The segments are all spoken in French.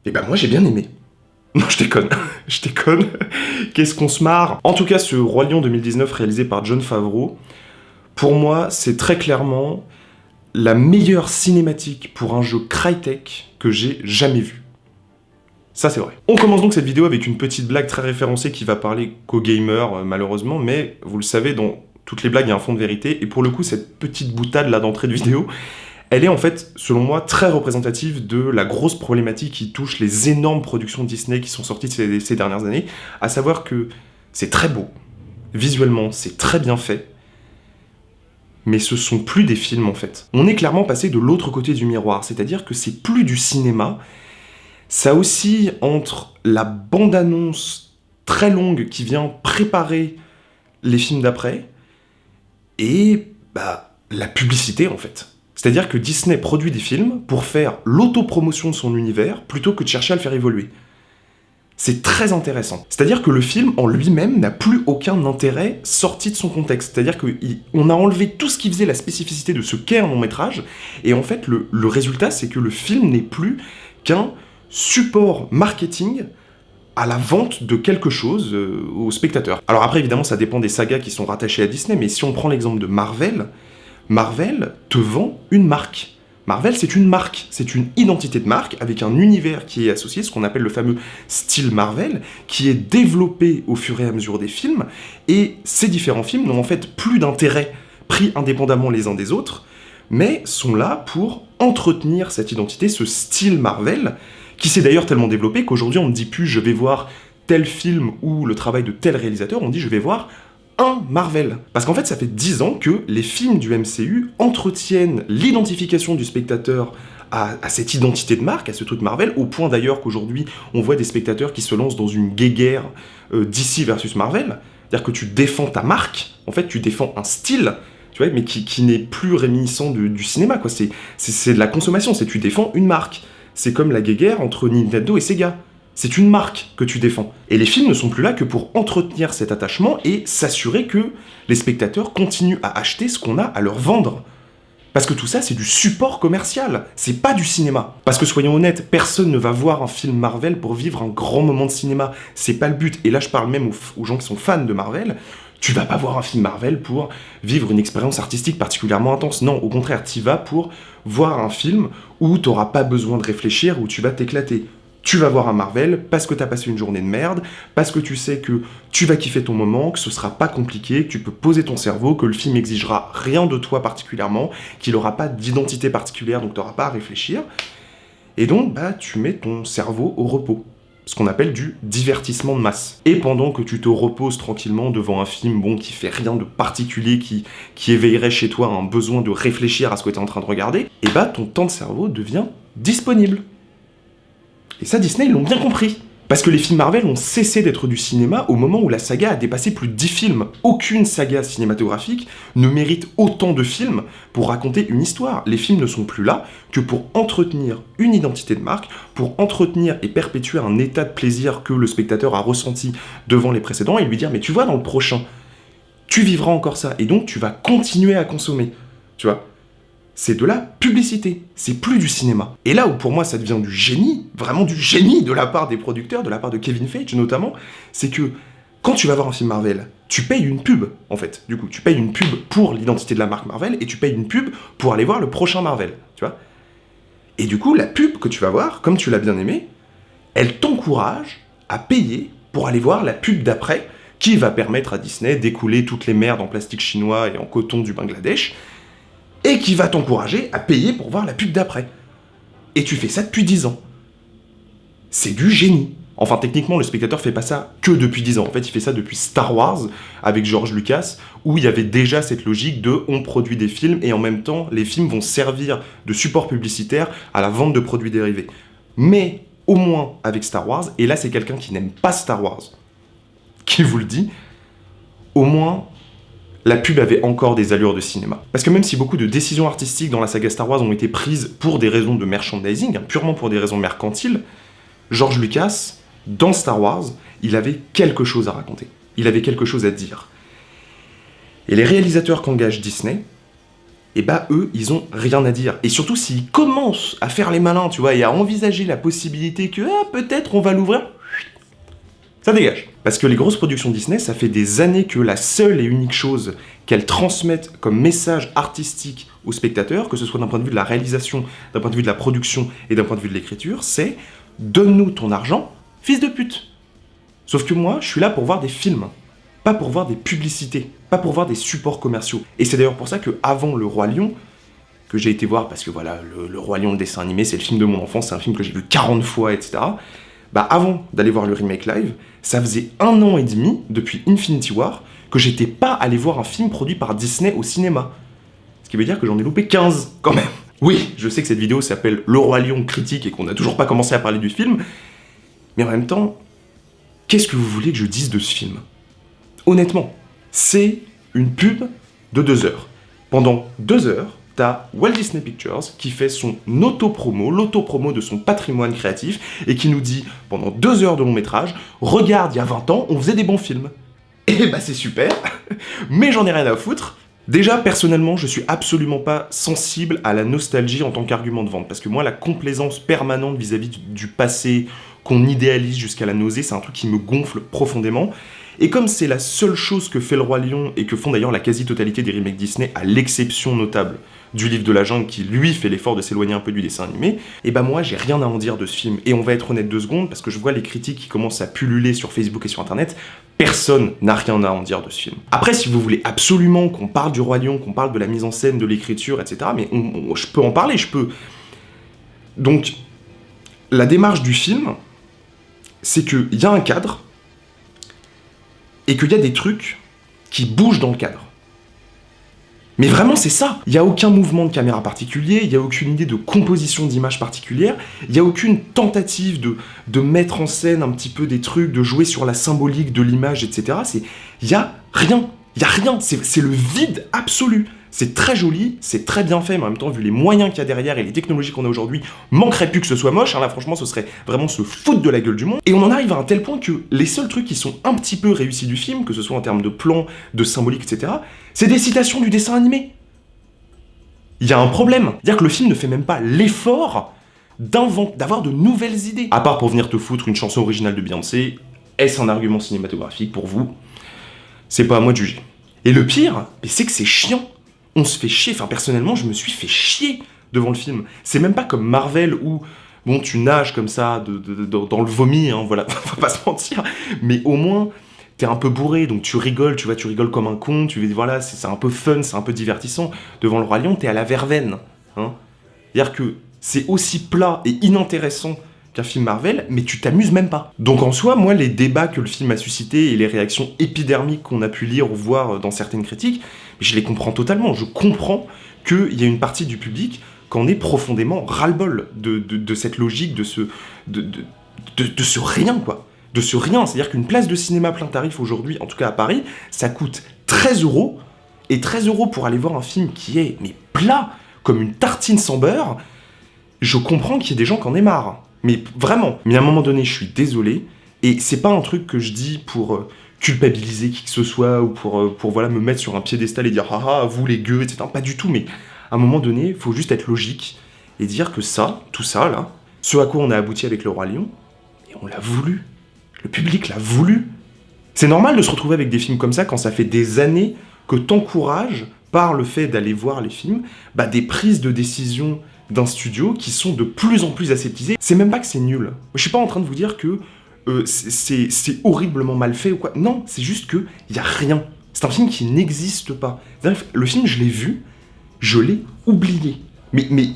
Et ben moi j'ai bien aimé. Non, je déconne, je déconne. Qu'est-ce qu'on se marre. En tout cas, ce Roi Lion 2019 réalisé par Jon Favreau, pour moi, c'est très clairement la meilleure cinématique pour un jeu Crytek que j'ai jamais vu. Ça, c'est vrai. On commence donc cette vidéo avec une petite blague très référencée qui va parler qu'aux gamers, malheureusement, mais vous le savez, dans toutes les blagues, il y a un fond de vérité, et pour le coup, cette petite boutade là d'entrée de vidéo, elle est en fait, selon moi, très représentative de la grosse problématique qui touche les énormes productions Disney qui sont sorties ces dernières années, à savoir que c'est très beau, visuellement, c'est très bien fait, mais ce sont plus des films en fait. On est clairement passé de l'autre côté du miroir, c'est-à-dire que c'est plus du cinéma. Ça oscille entre la bande-annonce très longue qui vient préparer les films d'après et la publicité en fait. C'est-à-dire que Disney produit des films pour faire l'autopromotion de son univers plutôt que de chercher à le faire évoluer. C'est très intéressant. C'est-à-dire que le film en lui-même n'a plus aucun intérêt sorti de son contexte. C'est-à-dire qu'on a enlevé tout ce qui faisait la spécificité de ce qu'est un long-métrage, et en fait le résultat c'est que le film n'est plus qu'un support marketing à la vente de quelque chose aux spectateurs. Alors après, évidemment, ça dépend des sagas qui sont rattachées à Disney, mais si on prend l'exemple de Marvel, Marvel te vend une marque. Marvel, c'est une marque, c'est une identité de marque avec un univers qui est associé, ce qu'on appelle le fameux style Marvel, qui est développé au fur et à mesure des films, et ces différents films n'ont en fait plus d'intérêt pris indépendamment les uns des autres, mais sont là pour entretenir cette identité, ce style Marvel, qui s'est d'ailleurs tellement développé qu'aujourd'hui on ne dit plus je vais voir tel film ou le travail de tel réalisateur, on dit je vais voir un Marvel. Parce qu'en fait ça fait 10 ans que les films du MCU entretiennent l'identification du spectateur à cette identité de marque, à ce truc Marvel, au point d'ailleurs qu'aujourd'hui on voit des spectateurs qui se lancent dans une guéguerre DC versus Marvel, c'est-à-dire que tu défends ta marque, en fait tu défends un style, tu vois, mais qui n'est plus réminiscent du cinéma, quoi. C'est de la consommation, c'est tu défends une marque. C'est comme la guéguerre entre Nintendo et Sega. C'est une marque que tu défends. Et les films ne sont plus là que pour entretenir cet attachement et s'assurer que les spectateurs continuent à acheter ce qu'on a à leur vendre. Parce que tout ça, c'est du support commercial, c'est pas du cinéma. Parce que soyons honnêtes, personne ne va voir un film Marvel pour vivre un grand moment de cinéma. C'est pas le but. Et là, je parle même aux gens qui sont fans de Marvel. Tu vas pas voir un film Marvel pour vivre une expérience artistique particulièrement intense. Non, au contraire, tu vas pour voir un film où t'auras pas besoin de réfléchir, où tu vas t'éclater. Tu vas voir un Marvel parce que t'as passé une journée de merde, parce que tu sais que tu vas kiffer ton moment, que ce sera pas compliqué, que tu peux poser ton cerveau, que le film exigera rien de toi particulièrement, qu'il aura pas d'identité particulière, donc t'auras pas à réfléchir. Et donc, tu mets ton cerveau au repos. Ce qu'on appelle du divertissement de masse. Et pendant que tu te reposes tranquillement devant un film qui fait rien de particulier, qui éveillerait chez toi un besoin de réfléchir à ce que tu es en train de regarder, et ton temps de cerveau devient disponible. Et ça, Disney, ils l'ont bien compris. Parce que les films Marvel ont cessé d'être du cinéma au moment où la saga a dépassé plus de 10 films. Aucune saga cinématographique ne mérite autant de films pour raconter une histoire. Les films ne sont plus là que pour entretenir une identité de marque, pour entretenir et perpétuer un état de plaisir que le spectateur a ressenti devant les précédents et lui dire « mais tu vois, dans le prochain, tu vivras encore ça et donc tu vas continuer à consommer. » Tu vois ? C'est de la publicité, c'est plus du cinéma. Et là où pour moi ça devient du génie, vraiment du génie de la part des producteurs, de la part de Kevin Feige notamment, c'est que quand tu vas voir un film Marvel, tu payes une pub en fait. Du coup, tu payes une pub pour l'identité de la marque Marvel et tu payes une pub pour aller voir le prochain Marvel, tu vois. Et du coup, la pub que tu vas voir, comme tu l'as bien aimé, elle t'encourage à payer pour aller voir la pub d'après qui va permettre à Disney d'écouler toutes les merdes en plastique chinois et en coton du Bangladesh et qui va t'encourager à payer pour voir la pub d'après. Et tu fais ça depuis 10 ans. C'est du génie. Enfin, techniquement, le spectateur fait pas ça que depuis 10 ans. En fait, il fait ça depuis Star Wars, avec George Lucas, où il y avait déjà cette logique de on produit des films, et en même temps, les films vont servir de support publicitaire à la vente de produits dérivés. Mais, au moins, avec Star Wars, et là, c'est quelqu'un qui n'aime pas Star Wars, qui vous le dit, au moins, la pub avait encore des allures de cinéma. Parce que même si beaucoup de décisions artistiques dans la saga Star Wars ont été prises pour des raisons de merchandising, purement pour des raisons mercantiles, George Lucas, dans Star Wars, il avait quelque chose à raconter. Il avait quelque chose à dire. Et les réalisateurs qu'engage Disney, et bah eux, ils ont rien à dire. Et surtout s'ils commencent à faire les malins, tu vois, et à envisager la possibilité que peut-être on va l'ouvrir, ça dégage. Parce que les grosses productions Disney, ça fait des années que la seule et unique chose qu'elles transmettent comme message artistique aux spectateurs, que ce soit d'un point de vue de la réalisation, d'un point de vue de la production et d'un point de vue de l'écriture, c'est « donne-nous ton argent, fils de pute ». Sauf que moi, je suis là pour voir des films, pas pour voir des publicités, pas pour voir des supports commerciaux. Et c'est d'ailleurs pour ça que avant Le Roi Lion, que j'ai été voir, parce que voilà, le Roi Lion, le dessin animé, c'est le film de mon enfance, c'est un film que j'ai vu 40 fois, etc. Bah avant d'aller voir le remake live, ça faisait 1 an et demi, depuis Infinity War, que j'étais pas allé voir un film produit par Disney au cinéma. Ce qui veut dire que j'en ai loupé 15, quand même. Oui, je sais que cette vidéo s'appelle Le Roi Lion critique et qu'on n'a toujours pas commencé à parler du film, mais en même temps, qu'est-ce que vous voulez que je dise de ce film? Honnêtement, c'est une pub de 2 heures. Pendant 2 heures, t'as Walt Disney Pictures qui fait son l'auto-promo de son patrimoine créatif et qui nous dit, pendant 2 heures de long métrage, regarde, il y a 20 ans, on faisait des bons films. Et bah c'est super, mais j'en ai rien à foutre. Déjà, personnellement, je suis absolument pas sensible à la nostalgie en tant qu'argument de vente, parce que moi, la complaisance permanente vis-à-vis du passé, qu'on idéalise jusqu'à la nausée, c'est un truc qui me gonfle profondément. Et comme c'est la seule chose que fait Le Roi Lion, et que font d'ailleurs la quasi-totalité des remakes Disney, à l'exception notable du Livre de la Jungle, qui lui fait l'effort de s'éloigner un peu du dessin animé, et bah moi j'ai rien à en dire de ce film. Et on va être honnête 2 secondes, parce que je vois les critiques qui commencent à pulluler sur Facebook et sur Internet, personne n'a rien à en dire de ce film. Après, si vous voulez absolument qu'on parle du Roi Lion, qu'on parle de la mise en scène, de l'écriture, etc., mais je peux en parler, je peux. Donc, la démarche du film, c'est qu'il y a un cadre, et qu'il y a des trucs qui bougent dans le cadre. Mais vraiment, c'est ça. Il n'y a aucun mouvement de caméra particulier, il n'y a aucune idée de composition d'image particulière, il n'y a aucune tentative de mettre en scène un petit peu des trucs, de jouer sur la symbolique de l'image, etc. Il n'y a rien. Il n'y a rien. C'est le vide absolu. C'est très joli, c'est très bien fait, mais en même temps, vu les moyens qu'il y a derrière et les technologies qu'on a aujourd'hui, manquerait plus que ce soit moche. Hein, là, franchement, ce serait vraiment se foutre de la gueule du monde. Et on en arrive à un tel point que les seuls trucs qui sont un petit peu réussis du film, que ce soit en termes de plan, de symbolique, etc., c'est des citations du dessin animé. Il y a un problème. C'est-à-dire que le film ne fait même pas l'effort d'avoir de nouvelles idées. À part pour venir te foutre une chanson originale de Beyoncé, est-ce un argument cinématographique pour vous? C'est pas à moi de juger. Et le pire, c'est que c'est chiant. On se fait chier, enfin personnellement je me suis fait chier devant le film. C'est même pas comme Marvel où, bon, tu nages comme ça dans le vomi, hein, voilà, on va pas se mentir, mais au moins t'es un peu bourré, donc tu rigoles, tu vois, tu rigoles comme un con, voilà, c'est un peu fun, c'est un peu divertissant. Devant le Roi Lion, t'es à la verveine, hein. C'est-à-dire que c'est aussi plat et inintéressant qu'un film Marvel, mais tu t'amuses même pas. Donc en soi, moi, les débats que le film a suscités et les réactions épidermiques qu'on a pu lire ou voir dans certaines critiques, je les comprends totalement. Je comprends qu'il y a une partie du public qu'en est profondément ras-le-bol de cette logique, de ce rien, quoi. De ce rien. C'est-à-dire qu'une place de cinéma plein tarif aujourd'hui, en tout cas à Paris, ça coûte 13 €. Et 13 € pour aller voir un film qui est, mais plat, comme une tartine sans beurre, je comprends qu'il y ait des gens qui en aient marre. Mais vraiment. Mais à un moment donné, je suis désolé. Et c'est pas un truc que je dis pour culpabiliser qui que ce soit ou pour voilà, me mettre sur un piédestal et dire haha, vous les gueux, etc. Pas du tout. Mais à un moment donné, il faut juste être logique et dire que ça, tout ça là, ce à quoi on a abouti avec Le Roi Lion, et on l'a voulu. Le public l'a voulu. C'est normal de se retrouver avec des films comme ça quand ça fait des années que t'encourages, par le fait d'aller voir les films, des prises de décision d'un studio qui sont de plus en plus aseptisées. C'est même pas que c'est nul. Je suis pas en train de vous dire que c'est horriblement mal fait ou quoi. Non, c'est juste que y a rien. C'est un film qui n'existe pas. Le film, je l'ai vu, je l'ai oublié. Mais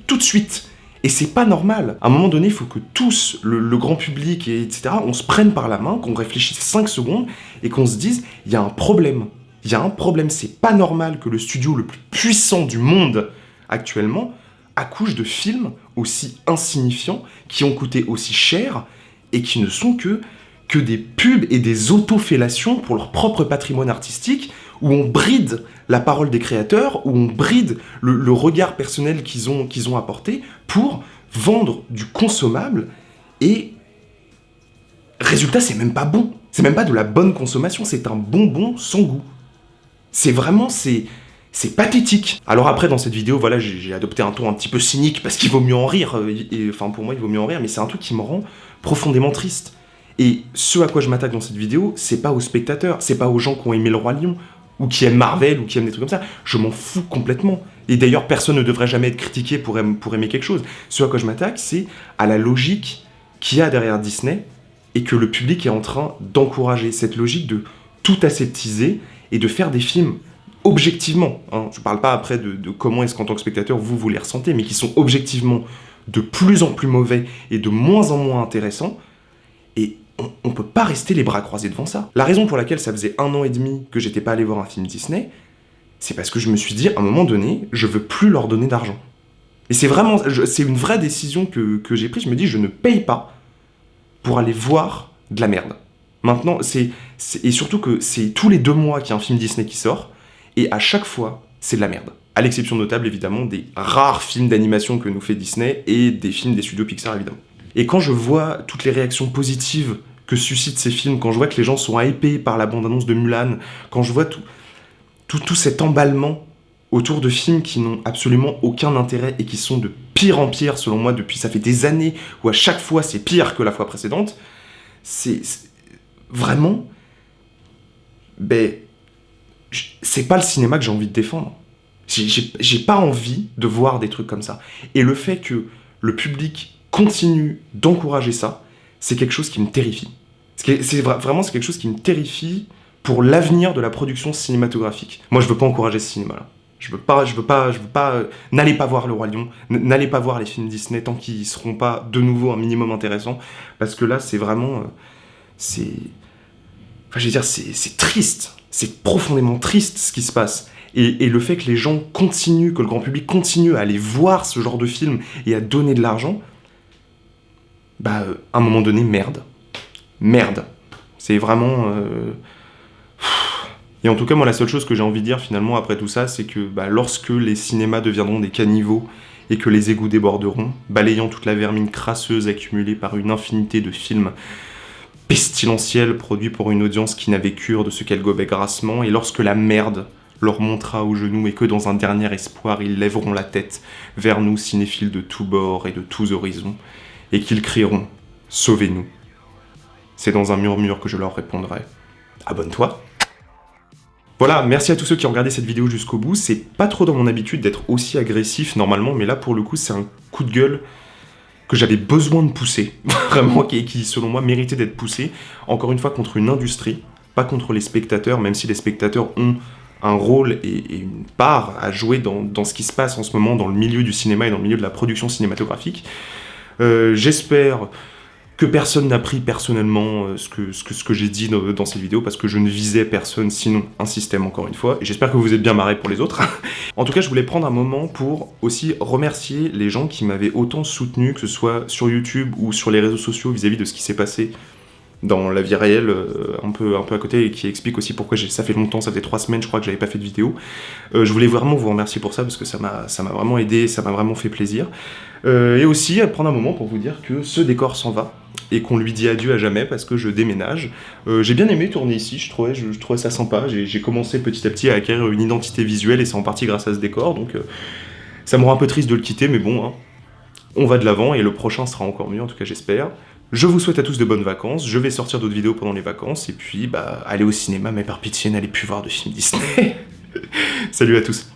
tout de suite. Et c'est pas normal. À un moment donné, il faut que tous, le grand public, etc., on se prenne par la main, qu'on réfléchisse 5 secondes et qu'on se dise, il y a un problème. Il y a un problème. C'est pas normal que le studio le plus puissant du monde actuellement accouche de films aussi insignifiants, qui ont coûté aussi cher et qui ne sont que des pubs et des autofellations pour leur propre patrimoine artistique, où on bride la parole des créateurs, où on bride le regard personnel qu'ils ont apporté pour vendre du consommable, et résultat, c'est même pas bon. C'est même pas de la bonne consommation, c'est un bonbon sans goût. C'est vraiment, C'est pathétique. Alors après, dans cette vidéo, voilà, j'ai adopté un ton un petit peu cynique parce qu'il vaut mieux en rire. Enfin, pour moi, il vaut mieux en rire, mais c'est un truc qui me rend profondément triste. Et ce à quoi je m'attaque dans cette vidéo, c'est pas aux spectateurs, c'est pas aux gens qui ont aimé Le Roi Lion, ou qui aiment Marvel, ou qui aiment des trucs comme ça. Je m'en fous complètement. Et d'ailleurs, personne ne devrait jamais être critiqué pour aimer quelque chose. Ce à quoi je m'attaque, c'est à la logique qu'il y a derrière Disney, et que le public est en train d'encourager. Cette logique de tout aseptiser, et de faire des films objectivement, hein, je parle pas après de comment est-ce qu'en tant que spectateur vous les ressentez, mais qui sont objectivement de plus en plus mauvais et de moins en moins intéressants, et on peut pas rester les bras croisés devant ça. La raison pour laquelle ça faisait 1 an et demi que j'étais pas allé voir un film Disney, c'est parce que je me suis dit, à un moment donné, je veux plus leur donner d'argent. Et c'est vraiment, c'est une vraie décision que j'ai prise, je me dis, je ne paye pas pour aller voir de la merde. Maintenant, et surtout que c'est tous les 2 mois qu'il y a un film Disney qui sort, et à chaque fois, c'est de la merde. À l'exception notable, évidemment, des rares films d'animation que nous fait Disney, et des films des studios Pixar, évidemment. Et quand je vois toutes les réactions positives que suscitent ces films, quand je vois que les gens sont hypés par la bande-annonce de Mulan, quand je vois tout cet emballement autour de films qui n'ont absolument aucun intérêt et qui sont de pire en pire, selon moi, depuis ça fait des années, où à chaque fois c'est pire que la fois précédente, c'est vraiment... Ben, c'est pas le cinéma que j'ai envie de défendre. J'ai pas envie de voir des trucs comme ça. Et le fait que le public continue d'encourager ça, c'est quelque chose qui me terrifie. Vraiment, c'est quelque chose qui me terrifie pour l'avenir de la production cinématographique. Moi, je veux pas encourager ce cinéma-là. Je veux pas, n'allez pas voir Le Roi Lion, n'allez pas voir les films Disney tant qu'ils seront pas de nouveau un minimum intéressants, parce que là, c'est vraiment, enfin, je veux dire, c'est triste, c'est profondément triste ce qui se passe. Et le fait que les gens continuent, que le grand public continue à aller voir ce genre de film et à donner de l'argent, bah, à un moment donné, merde. Merde. C'est vraiment... Et en tout cas, moi, la seule chose que j'ai envie de dire, finalement, après tout ça, c'est que lorsque les cinémas deviendront des caniveaux et que les égouts déborderont, balayant toute la vermine crasseuse accumulée par une infinité de films pestilentiels produits pour une audience qui n'avait cure de ce qu'elle gobait grassement, et lorsque la merde leur montera aux genoux et que dans un dernier espoir, ils lèveront la tête vers nous, cinéphiles de tous bords et de tous horizons, et qu'ils crieront « Sauvez-nous ». C'est dans un murmure que je leur répondrai « Abonne-toi ». Voilà, merci à tous ceux qui ont regardé cette vidéo jusqu'au bout. C'est pas trop dans mon habitude d'être aussi agressif normalement, mais là pour le coup c'est un coup de gueule que j'avais besoin de pousser, vraiment, qui selon moi méritait d'être poussé, encore une fois contre une industrie, pas contre les spectateurs, même si les spectateurs ont un rôle et une part à jouer dans ce qui se passe en ce moment dans le milieu du cinéma et dans le milieu de la production cinématographique. J'espère que personne n'a pris personnellement ce que j'ai dit dans cette vidéo, parce que je ne visais personne, sinon un système, encore une fois, et j'espère que vous êtes bien marrés pour les autres. En tout cas, je voulais prendre un moment pour aussi remercier les gens qui m'avaient autant soutenu, que ce soit sur YouTube ou sur les réseaux sociaux, vis-à-vis de ce qui s'est passé dans la vie réelle, un peu à côté, et qui explique aussi pourquoi ça fait longtemps, ça fait 3 semaines, je crois, que j'avais pas fait de vidéo. Je voulais vraiment vous remercier pour ça, parce que ça m'a vraiment aidé, ça m'a vraiment fait plaisir. Et aussi, prendre un moment pour vous dire que ce décor s'en va, et qu'on lui dit adieu à jamais parce que je déménage. J'ai bien aimé tourner ici, je trouvais ça sympa. J'ai commencé petit à petit à acquérir une identité visuelle, et c'est en partie grâce à ce décor, donc ça me rend un peu triste de le quitter, mais bon, hein, on va de l'avant, et le prochain sera encore mieux, en tout cas j'espère. Je vous souhaite à tous de bonnes vacances, je vais sortir d'autres vidéos pendant les vacances, et puis allez au cinéma, mais par pitié n'allez plus voir de films Disney. Salut à tous.